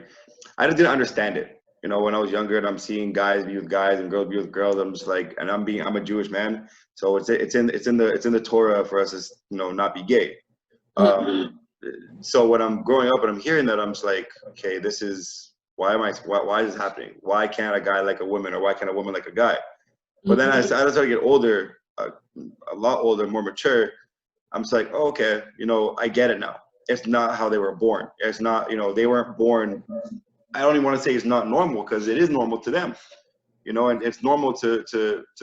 just didn't understand it. When I was younger and I'm seeing guys be with guys and girls be with girls, I'm just like, and I'm a Jewish man, so it's in the Torah for us to not be gay. So when I'm growing up and I'm hearing that, I'm just like, okay, this is why is this happening? Why can't a guy like a woman, or why can't a woman like a guy? But then as I started to get older, a lot older, more mature, I'm just like, oh, okay, I get it now. It's not how they were born. It's not, they weren't born. I don't even want to say it's not normal, because it is normal to them, and it's normal to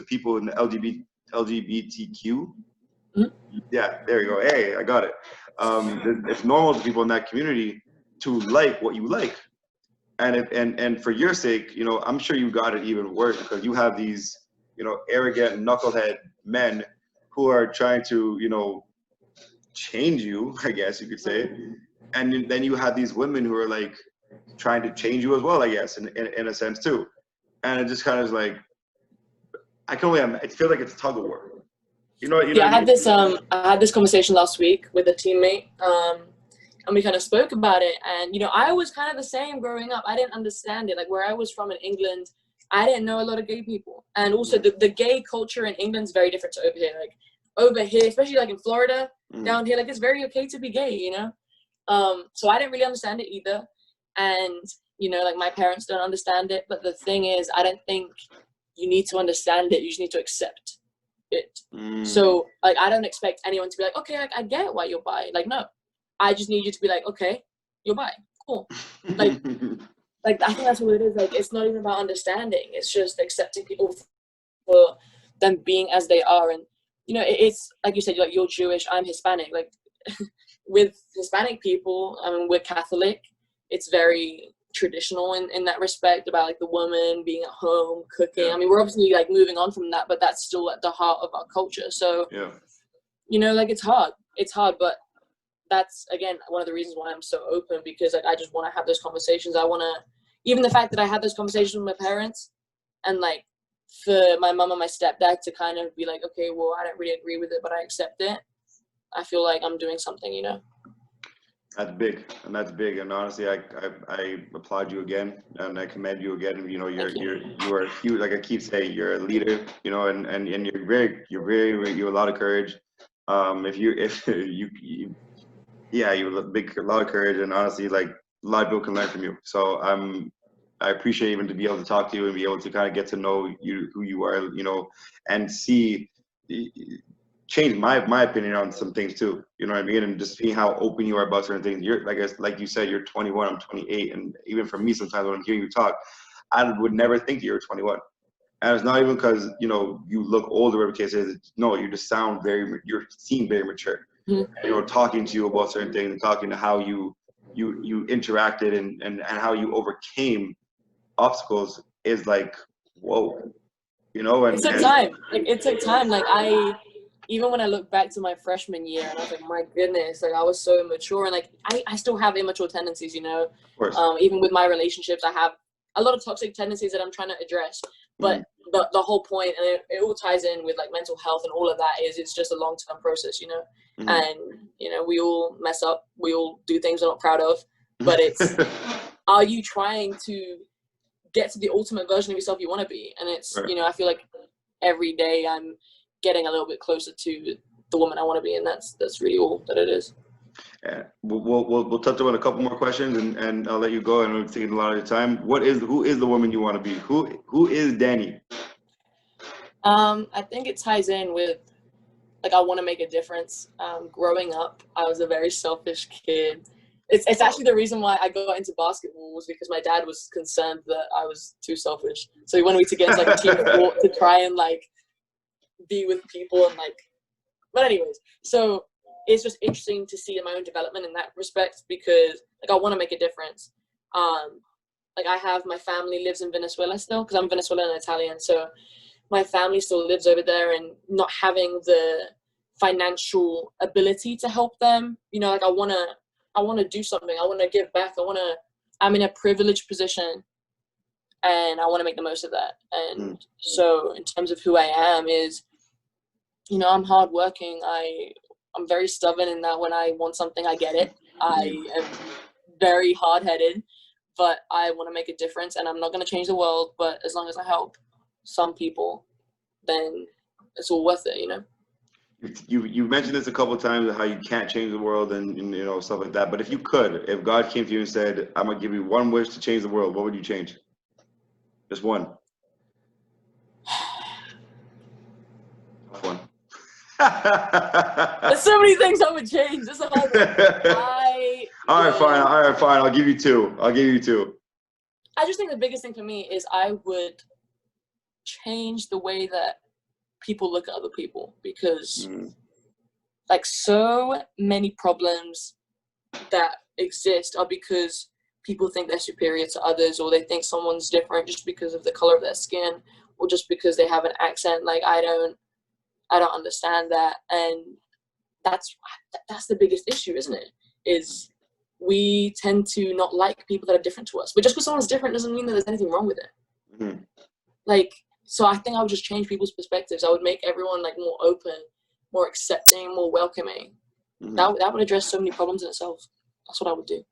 people in the LGBTQ. Yeah, there you go. Hey, I got it. It's normal to people in that community to like what you like, and for your sake, I'm sure you got it even worse, because you have these, arrogant knucklehead men who are trying to, change you, I guess you could say, and then you have these women who are like trying to change you as well, I guess, in a sense too. And it just kind of is like, I feel like it's tug of war. I had this conversation last week with a teammate, and we kind of spoke about it. And I was kind of the same growing up. I didn't understand it. Like where I was from in England, I didn't know a lot of gay people, and also the gay culture in England is very different to over here. Like over here, especially like in Florida, down here, like it's very okay to be gay, So I didn't really understand it either. And, you know, like my parents don't understand it. But the thing is, I don't think you need to understand it. You just need to accept it. So, like, I don't expect anyone to be like, okay, like, I get why you're bi. Like, no. I just need you to be like, okay, you're bi. Cool. Like, I think that's what it is. Like, it's not even about understanding. It's just accepting people for them being as they are. And, you know, it's like you said, like, you're Jewish, I'm Hispanic. Like, with Hispanic people, I mean, we're Catholic. It's very traditional in that respect about, like, the woman being at home, cooking. I mean, we're obviously, like, moving on from that, but that's still at the heart of our culture. So, you know, like, it's hard. It's hard, but that's, again, one of the reasons why I'm so open, because, like, I just want to have those conversations. I want to, even the fact that I had those conversations with my parents, and, like, for my mom and my stepdad to kind of be like, okay, well, I don't really agree with it, but I accept it. I feel like I'm doing something, you know. That's big, and that's big. And honestly, I applaud you again, and I commend you again. You know, you are huge. Like I keep saying, you're a leader. You know, and you have a lot of courage. If you you have a lot of courage, and honestly, like a lot of people can learn from you. So I appreciate even to be able to talk to you and be able to kind of get to know you, who you are, you know, and change my opinion on some things too. You know what I mean? And just seeing how open you are about certain things. You're like you said, you're 21, I'm 28, and even for me, sometimes when I'm hearing you talk, I would never think you were 21. And it's not even because, you know, you look older, whatever the case is. No, you just seem very mature. You know, talking to you about certain things and talking to how you interacted and how you overcame obstacles is like, whoa, you know. And it took time. Like, it took time. Like, even when I look back to my freshman year, and I was like, my goodness, like, I was so immature, and like I still have immature tendencies, you know. Of course. Even with my relationships, I have a lot of toxic tendencies that I'm trying to address. But the whole point, and it all ties in with like mental health and all of that, is it's just a long-term process, you know. And, you know, we all mess up, we all do things we're not proud of, but it's are you trying to get to the ultimate version of yourself you want to be? And it's you know, I feel like every day I'm getting a little bit closer to the woman I want to be, and that's really all that it is. Yeah, we'll touch on a couple more questions, and I'll let you go. And we're taking a lot of your time. Who is the woman you want to be? Who is Dani? I think it ties in with, like, I want to make a difference. Growing up, I was a very selfish kid. It's actually the reason why I got into basketball, was because my dad was concerned that I was too selfish. So he wanted me to get into like a team sport to try and like be with people and like. But anyways, so it's just interesting to see my own development in that respect, because like I want to make a difference. Like I have my family lives in Venezuela still, because I'm Venezuelan and Italian. So my family still lives over there, and not having the financial ability to help them, you know, like I want to do something. I want to give back. I'm in a privileged position, and I want to make the most of that. And so in terms of who I am is, you know, I'm hardworking. I'm very stubborn in that when I want something, I get it. I am very hard-headed, but I want to make a difference, and I'm not going to change the world, but as long as I help some people, then it's all worth it, you know? You've mentioned this a couple of times, how you can't change the world and you know, stuff like that. But if you could, if God came to you and said, I'm going to give you one wish to change the world, what would you change? Just one. One. There's so many things I would change. This is a hard one. All right, fine. I'll give you two. I just think the biggest thing for me is I would change the way that people look at other people, because like so many problems that exist are because people think they're superior to others, or they think someone's different just because of the color of their skin, or just because they have an accent. Like I don't understand that. And that's the biggest issue, isn't it? Is we tend to not like people that are different to us, but just because someone's different doesn't mean that there's anything wrong with it. Like, so I think I would just change people's perspectives. I would make everyone like more open, more accepting, more welcoming. That would address so many problems in itself. That's what I would do.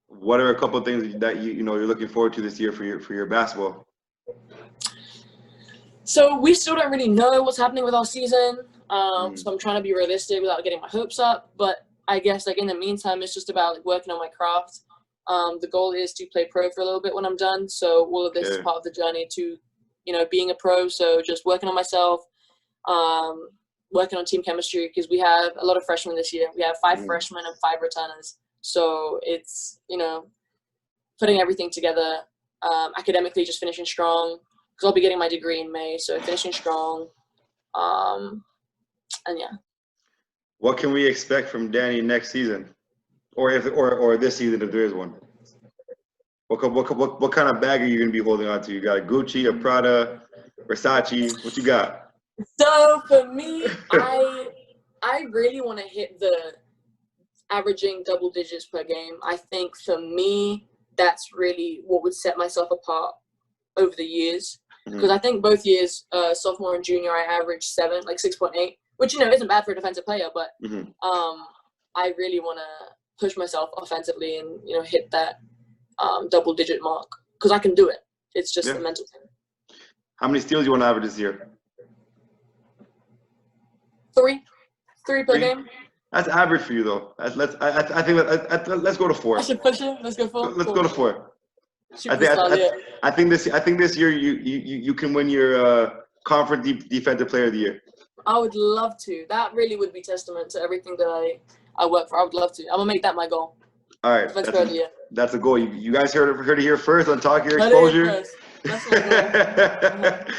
What are a couple of things that you know you're looking forward to this year for your basketball? So we still don't really know what's happening with our season. So I'm trying to be realistic without getting my hopes up. But I guess like in the meantime, it's just about like working on my craft. The goal is to play pro for a little bit when I'm done. So all of this is part of the journey to, being a pro. So just working on myself, working on team chemistry, because we have a lot of freshmen this year. We have 5 freshmen and 5 returners. So it's, putting everything together, academically just finishing strong, because I'll be getting my degree in May. So finishing strong. And yeah. What can we expect from Dani next season, or this season if there is one? What kind of bag are you gonna be holding on to? You got a Gucci, a Prada, Versace? What you got? So for me, I really want to hit the averaging double digits per game. I think for me, that's really what would set myself apart over the years. Because I think both years, sophomore and junior, I averaged 6.8, which isn't bad for a defensive player. But I really want to push myself offensively and hit that double digit mark, because I can do it. It's just a mental thing. How many steals you want to average this year? 3 per game. That's average for you though. I think let's go to 4. I should push it. Let's go 4. Let's go to 4. I think this year you can win your conference defensive player of the year. I would love to. That really would be testament to everything that I work for. I would love to. I'm gonna make that my goal. All right, Defensive player of the year. That's a goal. You guys heard it here first on Talk Your Exposure. That's my goal.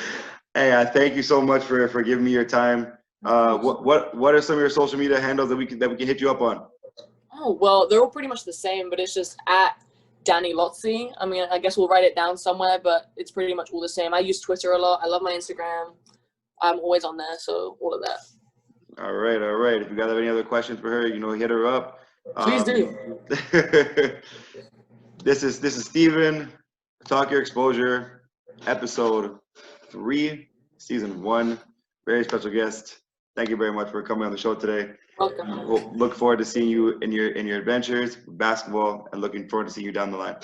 Hey, thank you so much for giving me your time. What are some of your social media handles that we can hit you up on? Oh, well, they're all pretty much the same, but it's just at Dani Lozzi. I mean, I guess we'll write it down somewhere, but it's pretty much all the same. I use Twitter a lot. I love my Instagram. I'm always on there, so all of that. All right. If you guys have any other questions for her, hit her up. Please do. This is Steven, Talk Your Exposure, episode 3, season 1. Very special guest. Thank you very much for coming on the show today. Welcome. We'll look forward to seeing you in your adventures with basketball, and looking forward to seeing you down the line.